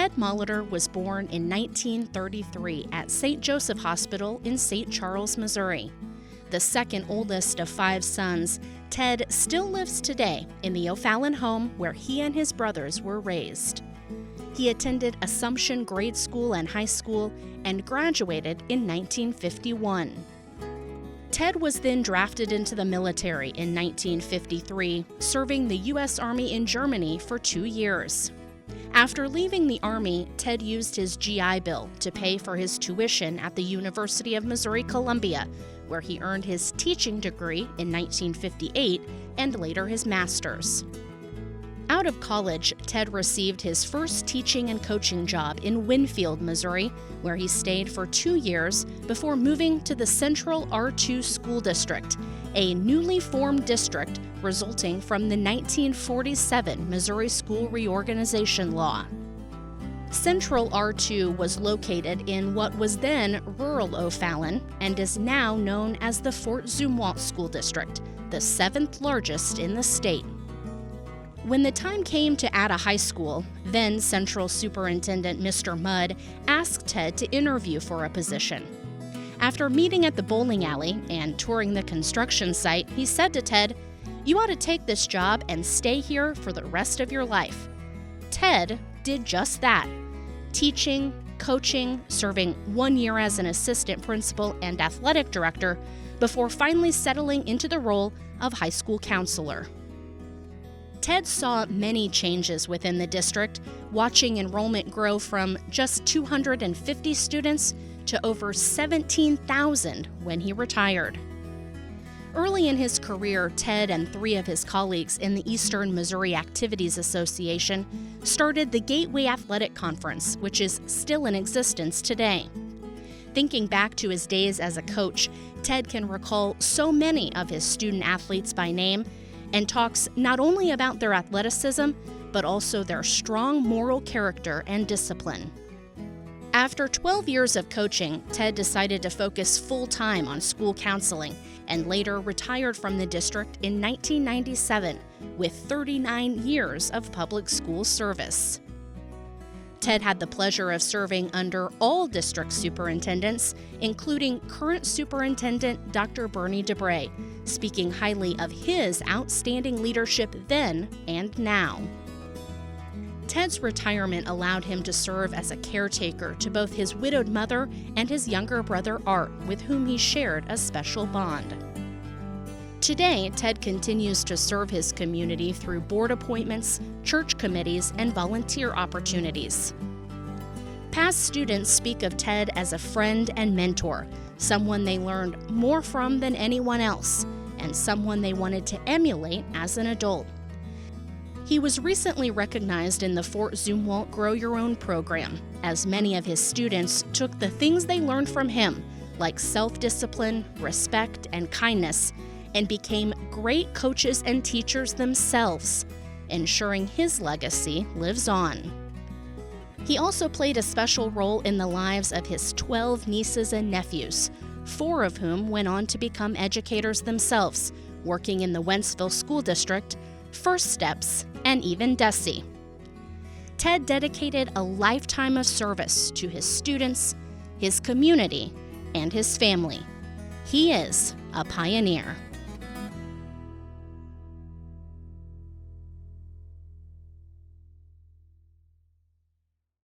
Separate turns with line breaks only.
Ted Molitor was born in 1933 at St. Joseph Hospital in St. Charles, Missouri. The second oldest of 5 sons, Ted still lives today in the O'Fallon home where he and his brothers were raised. He attended Assumption Grade School and High School and graduated in 1951. Ted was then drafted into the military in 1953, serving the U.S. Army in Germany for 2 years. After leaving the Army, Ted used his GI Bill to pay for his tuition at the University of Missouri-Columbia, where he earned his teaching degree in 1958 and later his master's. Out of college, Ted received his first teaching and coaching job in Winfield, Missouri, where he stayed for 2 years before moving to the Central R2 School District, a newly formed district resulting from the 1947 Missouri School Reorganization Law. Central R2 was located in what was then rural O'Fallon and is now known as the Fort Zumwalt School District, the 7th largest in the state. When the time came to add a high school, then Central Superintendent Mr. Mudd asked Ted to interview for a position. After meeting at the bowling alley and touring the construction site, he said to Ted, "You ought to take this job and stay here for the rest of your life." Ted did just that, teaching, coaching, serving 1 year as an assistant principal and athletic director before finally settling into the role of high school counselor. Ted saw many changes within the district, watching enrollment grow from just 250 students to over 17,000 when he retired. Early in his career, Ted and 3 of his colleagues in the Eastern Missouri Activities Association started the Gateway Athletic Conference, which is still in existence today. Thinking back to his days as a coach, Ted can recall so many of his student athletes by name and talks not only about their athleticism, but also their strong moral character and discipline. After 12 years of coaching, Ted decided to focus full-time on school counseling and later retired from the district in 1997 with 39 years of public school service. Ted had the pleasure of serving under all district superintendents, including current superintendent Dr. Bernie DeBray, speaking highly of his outstanding leadership then and now. Ted's retirement allowed him to serve as a caretaker to both his widowed mother and his younger brother Art, with whom he shared a special bond. Today, Ted continues to serve his community through board appointments, church committees, and volunteer opportunities. Past students speak of Ted as a friend and mentor, someone they learned more from than anyone else, and someone they wanted to emulate as an adult. He was recently recognized in the Fort Zumwalt Grow Your Own program, as many of his students took the things they learned from him, like self-discipline, respect, and kindness, and became great coaches and teachers themselves, ensuring his legacy lives on. He also played a special role in the lives of his 12 nieces and nephews, 4 of whom went on to become educators themselves, working in the Wentzville School District, First Steps, and even DESE. Ted dedicated a lifetime of service to his students, his community, and his family. He is a pioneer.